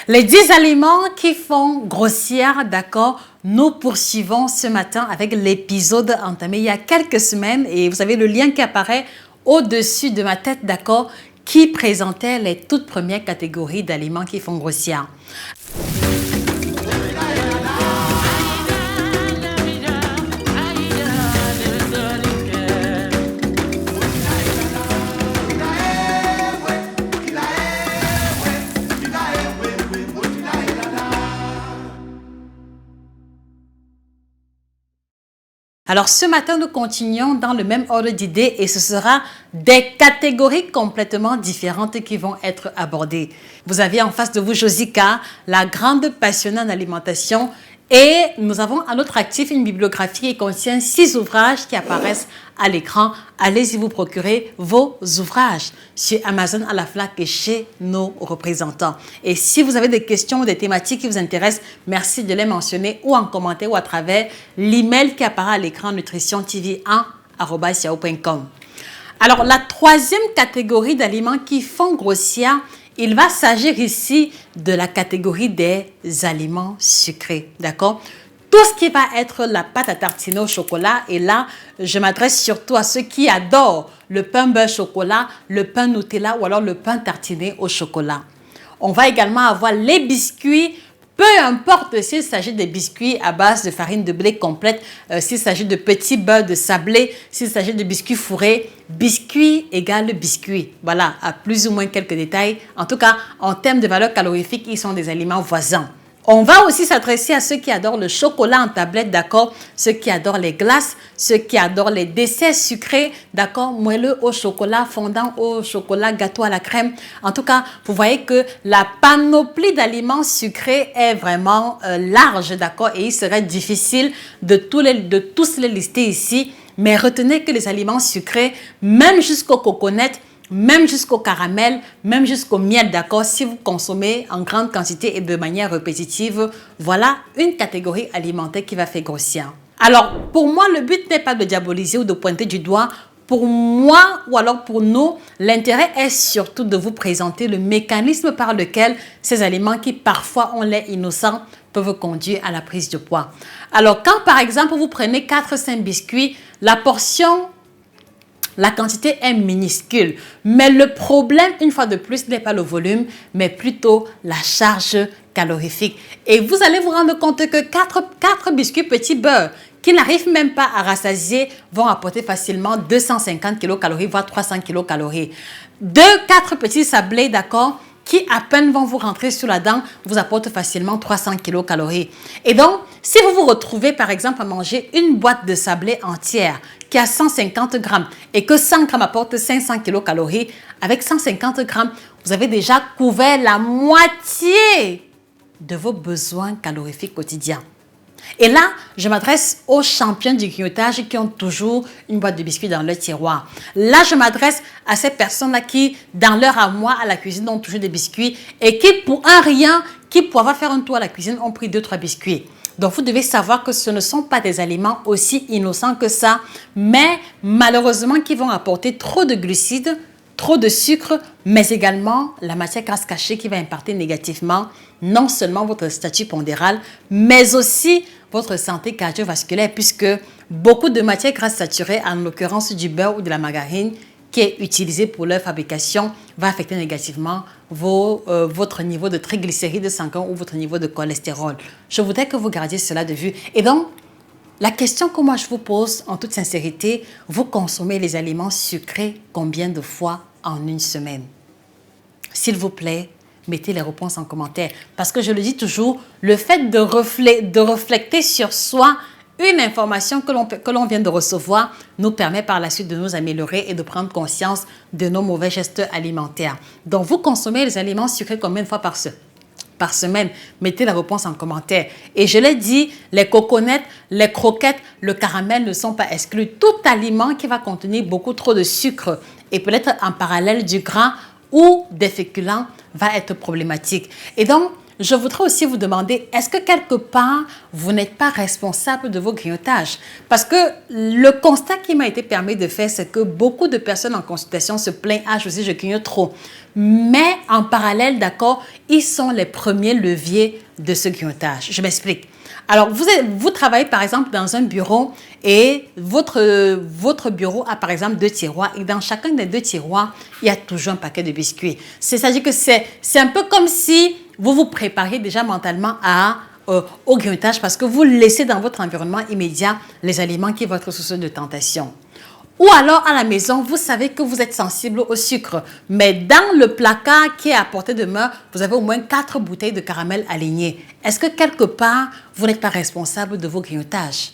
Les 10 aliments qui font grossir, d'accord? Nous poursuivons ce matin avec l'épisode entamé il y a quelques semaines et vous avez le lien qui apparaît au-dessus de ma tête, d'accord? Qui présentait les toutes premières catégories d'aliments qui font grossir. Alors ce matin, nous continuons dans le même ordre d'idées et ce sera des catégories complètement différentes qui vont être abordées. Vous avez en face de vous Josica, la grande passionnée en alimentation, et nous avons à notre actif une bibliographie qui contient 6 ouvrages qui apparaissent à l'écran. Allez-y vous procurer vos ouvrages sur Amazon, à la FNAC et chez nos représentants. Et si vous avez des questions ou des thématiques qui vous intéressent, merci de les mentionner ou en commentaire ou à travers l'email qui apparaît à l'écran nutritiontv1@yahoo.com. Alors, la troisième catégorie d'aliments qui font grossir, il va s'agir ici de la catégorie des aliments sucrés, d'accord? Tout ce qui va être la pâte à tartiner au chocolat, et là, je m'adresse surtout à ceux qui adorent le pain beurre chocolat, le pain Nutella ou alors le pain tartiné au chocolat. On va également avoir les biscuits. Peu importe s'il s'agit de biscuits à base de farine de blé complète, s'il s'agit de petits beurres de sablé, s'il s'agit de biscuits fourrés, biscuit égale biscuit. Voilà, à plus ou moins quelques détails. En tout cas, en termes de valeur calorifique, ils sont des aliments voisins. On va aussi s'adresser à ceux qui adorent le chocolat en tablette, d'accord? Ceux qui adorent les glaces, ceux qui adorent les desserts sucrés, d'accord? Moelleux au chocolat, fondant au chocolat, gâteau à la crème. En tout cas, vous voyez que la panoplie d'aliments sucrés est vraiment large, d'accord? Et il serait difficile de tous les lister ici. Mais retenez que les aliments sucrés, même jusqu'au coconut, même jusqu'au caramel, même jusqu'au miel, d'accord, si vous consommez en grande quantité et de manière répétitive, voilà une catégorie alimentaire qui va faire grossir. Alors, pour moi, le but n'est pas de diaboliser ou de pointer du doigt. Pour moi, ou alors pour nous, l'intérêt est surtout de vous présenter le mécanisme par lequel ces aliments qui parfois ont l'air innocents peuvent conduire à la prise de poids. Alors, quand par exemple, vous prenez 4-5 biscuits, la quantité est minuscule, mais le problème, une fois de plus, n'est pas le volume, mais plutôt la charge calorifique. Et vous allez vous rendre compte que 4 biscuits petits beurre qui n'arrivent même pas à rassasier vont apporter facilement 250 kcal, voire 300 kcal. 4 petits sablés, d'accord, qui à peine vont vous rentrer sur la dent, vous apportent facilement 300 kcal. Et donc, si vous vous retrouvez par exemple à manger une boîte de sablé entière qui a 150 grammes et que 100 grammes apporte 500 kcal, avec 150 grammes, vous avez déjà couvert la moitié de vos besoins calorifiques quotidiens. Et là, je m'adresse aux champions du grignotage qui ont toujours une boîte de biscuits dans leur tiroir. Là, je m'adresse à ces personnes-là qui, dans leur armoire à la cuisine, ont toujours des biscuits et qui, pour un rien, qui pour avoir fait un tour à la cuisine, ont pris 2-3 biscuits. Donc, vous devez savoir que ce ne sont pas des aliments aussi innocents que ça, mais malheureusement qui vont apporter trop de glucides, trop de sucre, mais également la matière grasse cachée qui va impacter négativement non seulement votre statut pondéral, mais aussi votre santé cardiovasculaire, puisque beaucoup de matières grasses saturées, en l'occurrence du beurre ou de la margarine, qui est utilisée pour leur fabrication, va affecter négativement votre niveau de triglycérides sanguins ou votre niveau de cholestérol. Je voudrais que vous gardiez cela de vue. Et donc, la question que moi je vous pose en toute sincérité, vous consommez les aliments sucrés combien de fois en une semaine? S'il vous plaît, mettez les réponses en commentaire. Parce que je le dis toujours, le fait de refléter sur soi une information que l'on vient de recevoir nous permet par la suite de nous améliorer et de prendre conscience de nos mauvais gestes alimentaires. Donc, vous consommez les aliments sucrés combien de fois par semaine? Mettez la réponse en commentaire. Et je l'ai dit, les coconuts, les croquettes, le caramel ne sont pas exclus. Tout aliment qui va contenir beaucoup trop de sucre et peut-être en parallèle du gras ou des féculents va être problématique. Et donc, je voudrais aussi vous demander, est-ce que quelque part, vous n'êtes pas responsable de vos grignotages? Parce que le constat qui m'a été permis de faire, c'est que beaucoup de personnes en consultation se plaignent, ah, je grignote trop. Mais en parallèle, d'accord, ils sont les premiers leviers de ce grignotage. Je m'explique. Alors, vous travaillez par exemple dans un bureau et votre bureau a par exemple 2 tiroirs et dans chacun des 2 tiroirs, il y a toujours un paquet de biscuits. C'est-à-dire que c'est un peu comme si vous vous prépariez déjà mentalement au grignotage parce que vous laissez dans votre environnement immédiat les aliments qui vont être source de tentation. Ou alors, à la maison, vous savez que vous êtes sensible au sucre. Mais dans le placard qui est à portée de main, vous avez au moins 4 bouteilles de caramel alignées. Est-ce que quelque part, vous n'êtes pas responsable de vos grignotages?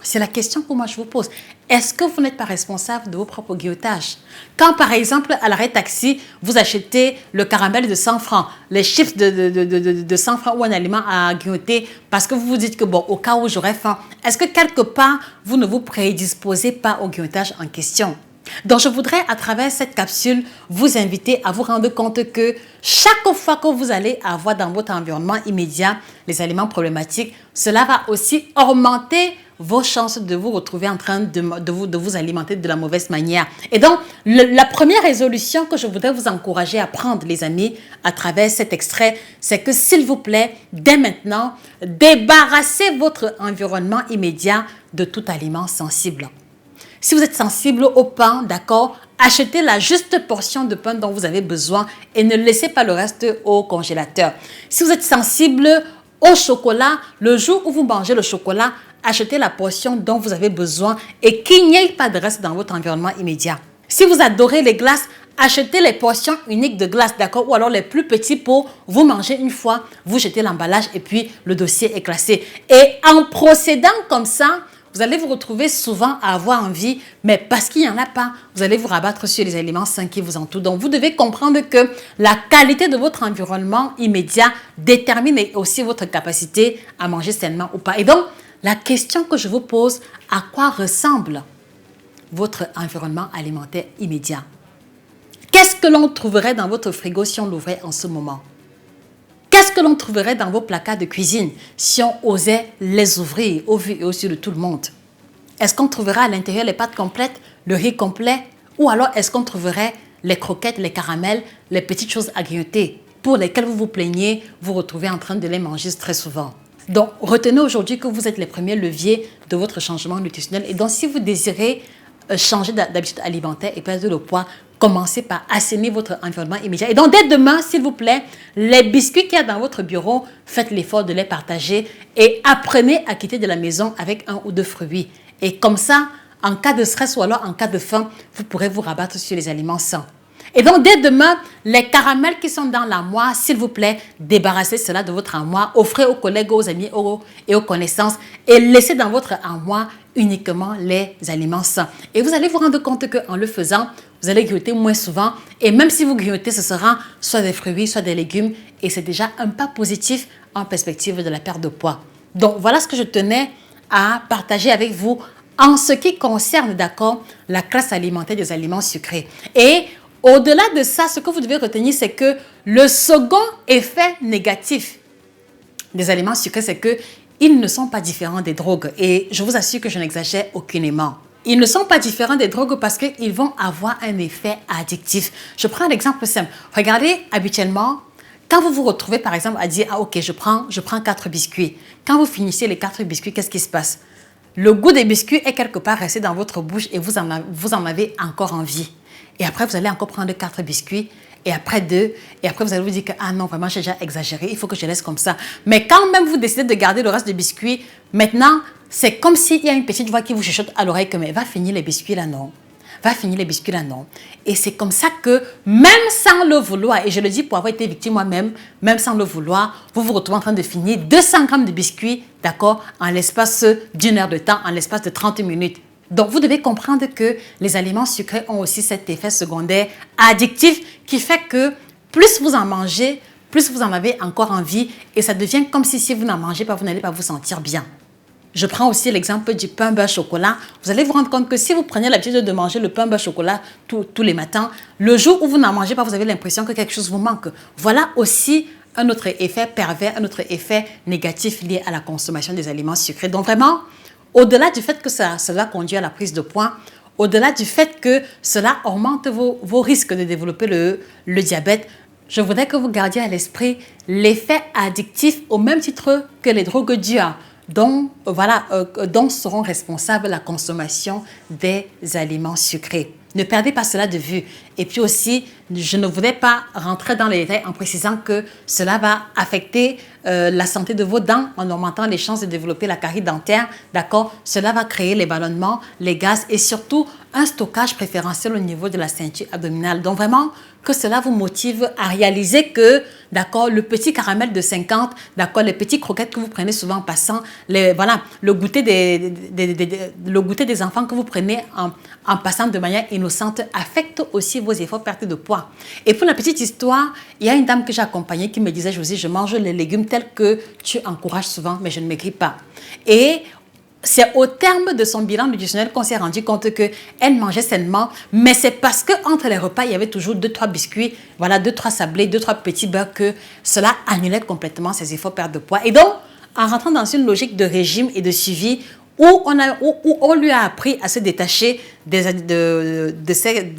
C'est la question que moi je vous pose. Est-ce que vous n'êtes pas responsable de vos propres grignotages? Quand par exemple à l'arrêt taxi, vous achetez le caramel de 100 francs, les chips de 100 francs ou un aliment à grignoter parce que vous vous dites que bon, au cas où j'aurais faim, est-ce que quelque part vous ne vous prédisposez pas au grignotage en question? Donc, je voudrais, à travers cette capsule, vous inviter à vous rendre compte que chaque fois que vous allez avoir dans votre environnement immédiat les aliments problématiques, cela va aussi augmenter vos chances de vous retrouver en train de vous alimenter de la mauvaise manière. Et donc, la première résolution que je voudrais vous encourager à prendre, les amis, à travers cet extrait, c'est que, s'il vous plaît, dès maintenant, débarrassez votre environnement immédiat de tout aliment sensible. Si vous êtes sensible au pain, d'accord, achetez la juste portion de pain dont vous avez besoin et ne laissez pas le reste au congélateur. Si vous êtes sensible au chocolat, le jour où vous mangez le chocolat, achetez la portion dont vous avez besoin et qu'il n'y ait pas de reste dans votre environnement immédiat. Si vous adorez les glaces, achetez les portions uniques de glace, d'accord, ou alors les plus petits pour vous manger une fois, vous jetez l'emballage et puis le dossier est classé. Et en procédant comme ça, vous allez vous retrouver souvent à avoir envie, mais parce qu'il n'y en a pas, vous allez vous rabattre sur les aliments sains qui vous entourent. Donc, vous devez comprendre que la qualité de votre environnement immédiat détermine aussi votre capacité à manger sainement ou pas. Et donc, la question que je vous pose, à quoi ressemble votre environnement alimentaire immédiat? Qu'est-ce que l'on trouverait dans votre frigo si on l'ouvrait en ce moment? Qu'est-ce que l'on trouverait dans vos placards de cuisine si on osait les ouvrir au vu et au su de tout le monde? Est-ce qu'on trouverait à l'intérieur les pâtes complètes, le riz complet? Ou alors est-ce qu'on trouverait les croquettes, les caramels, les petites choses à grignoter pour lesquelles vous vous plaignez, vous retrouvez en train de les manger très souvent? Donc, retenez aujourd'hui que vous êtes les premiers leviers de votre changement nutritionnel. Et donc, si vous désirez changer d'habitude alimentaire et perdre le poids, commencez par assainir votre environnement immédiat. Et donc, dès demain, s'il vous plaît, les biscuits qu'il y a dans votre bureau, faites l'effort de les partager et apprenez à quitter de la maison avec 1 ou 2 fruits. Et comme ça, en cas de stress ou alors en cas de faim, vous pourrez vous rabattre sur les aliments sains. Et donc, dès demain, les caramels qui sont dans l'armoire, s'il vous plaît, débarrassez cela de votre armoire, offrez aux collègues, aux amis et aux connaissances et laissez dans votre armoire uniquement les aliments sains. Et vous allez vous rendre compte qu'en le faisant, vous allez grignoter moins souvent. Et même si vous grignotez, ce sera soit des fruits, soit des légumes. Et c'est déjà un pas positif en perspective de la perte de poids. Donc, voilà ce que je tenais à partager avec vous en ce qui concerne, d'accord, la classe alimentaire des aliments sucrés. Et au-delà de ça, ce que vous devez retenir, c'est que le second effet négatif des aliments sucrés, c'est qu'ils ne sont pas différents des drogues. Et je vous assure que je n'exagère aucunement. Ils ne sont pas différents des drogues parce qu'ils vont avoir un effet addictif. Je prends un exemple simple. Regardez, habituellement, quand vous vous retrouvez par exemple à dire « Ah ok, je prends 4 biscuits ». Quand vous finissez les 4 biscuits, qu'est-ce qui se passe? Le goût des biscuits est quelque part resté dans votre bouche et vous en avez encore envie. Et après, vous allez encore prendre 4 biscuits, et après 2, et après vous allez vous dire que « Ah non, vraiment, j'ai déjà exagéré, il faut que je laisse comme ça ». Mais quand même vous décidez de garder le reste des biscuits, maintenant, c'est comme s'il y a une petite voix qui vous chuchote à l'oreille que « Mais va finir les biscuits là, non ». Va finir les biscuits là, non. Et c'est comme ça que, même sans le vouloir, et je le dis pour avoir été victime moi-même, même sans le vouloir, vous vous retrouvez en train de finir 200 grammes de biscuits, d'accord, en l'espace d'1 heure de temps, en l'espace de 30 minutes. Donc, vous devez comprendre que les aliments sucrés ont aussi cet effet secondaire addictif qui fait que plus vous en mangez, plus vous en avez encore envie et ça devient comme si vous n'en mangez pas, vous n'allez pas vous sentir bien. Je prends aussi l'exemple du pain beurre chocolat. Vous allez vous rendre compte que si vous prenez l'habitude de manger le pain beurre chocolat tous les matins, le jour où vous n'en mangez pas, vous avez l'impression que quelque chose vous manque. Voilà aussi un autre effet pervers, un autre effet négatif lié à la consommation des aliments sucrés. Donc vraiment, au-delà du fait que cela conduit à la prise de poids, au-delà du fait que cela augmente vos risques de développer le diabète, je voudrais que vous gardiez à l'esprit l'effet addictif au même titre que les drogues dures dont seront responsables la consommation des aliments sucrés. Ne perdez pas cela de vue. Et puis aussi, je ne voudrais pas rentrer dans les détails en précisant que cela va affecter la santé de vos dents en augmentant les chances de développer la carie dentaire. D'accord? Cela va créer les ballonnements, les gaz et surtout un stockage préférentiel au niveau de la ceinture abdominale. Donc vraiment, que cela vous motive à réaliser que, d'accord, le petit caramel de 50, d'accord, les petits croquettes que vous prenez souvent en passant, le goûter des enfants que vous prenez en passant de manière innocente affecte aussi vos efforts perte de poids. Et pour la petite histoire, il y a une dame que j'ai accompagnée qui me disait, Josie, je mange les légumes tels que tu encourages souvent, mais je ne maigris pas. Et c'est au terme de son bilan nutritionnel qu'on s'est rendu compte qu'elle mangeait sainement, mais c'est parce qu'entre les repas, il y avait toujours 2-3 biscuits, 2-3 sablés, 2-3 petits beurres que cela annulait complètement ses efforts perte de poids. Et donc, en rentrant dans une logique de régime et de suivi, où on lui a appris à se détacher de ces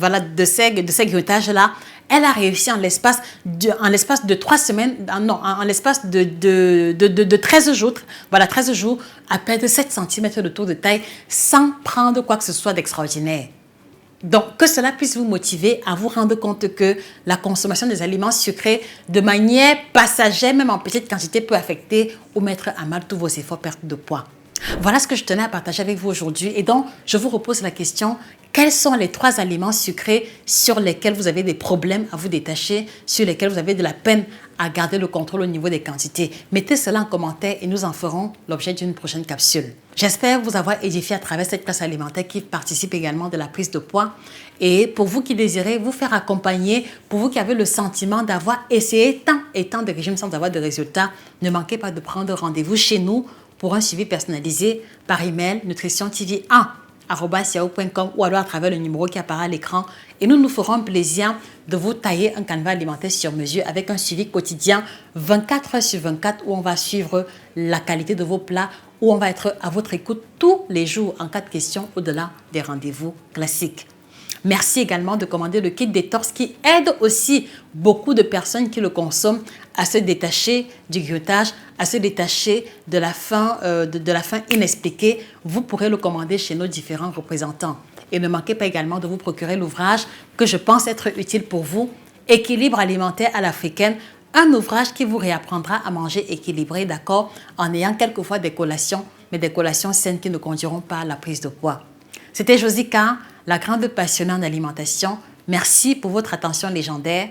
grignotages-là, elle a réussi en l'espace de 3 semaines, en l'espace de 13 jours, 13 jours, à perdre 7 cm de tour de taille sans prendre quoi que ce soit d'extraordinaire. Donc, que cela puisse vous motiver à vous rendre compte que la consommation des aliments sucrés de manière passagère, même en petite quantité, peut affecter ou mettre à mal tous vos efforts perte de poids. Voilà ce que je tenais à partager avec vous aujourd'hui. Et donc, je vous repose la question, quels sont les 3 aliments sucrés sur lesquels vous avez des problèmes à vous détacher, sur lesquels vous avez de la peine à garder le contrôle au niveau des quantités? Mettez cela en commentaire et nous en ferons l'objet d'une prochaine capsule. J'espère vous avoir édifié à travers cette classe alimentaire qui participe également de la prise de poids. Et pour vous qui désirez vous faire accompagner, pour vous qui avez le sentiment d'avoir essayé tant et tant de régimes sans avoir de résultats, ne manquez pas de prendre rendez-vous chez nous pour un suivi personnalisé par email nutritiontv1@yahoo.com ou alors à travers le numéro qui apparaît à l'écran. Et nous nous ferons plaisir de vous tailler un canevas alimentaire sur mesure avec un suivi quotidien 24 heures sur 24 où on va suivre la qualité de vos plats, où on va être à votre écoute tous les jours en cas de questions au-delà des rendez-vous classiques. Merci également de commander le kit détox qui aide aussi beaucoup de personnes qui le consomment à se détacher du grignotage, à se détacher de la faim inexpliquée. Vous pourrez le commander chez nos différents représentants. Et ne manquez pas également de vous procurer l'ouvrage que je pense être utile pour vous, Équilibre alimentaire à l'africaine, un ouvrage qui vous réapprendra à manger équilibré, d'accord, en ayant quelquefois des collations, mais des collations saines qui ne conduiront pas à la prise de poids. C'était Josie K, la grande passionnée en alimentation. Merci pour votre attention légendaire.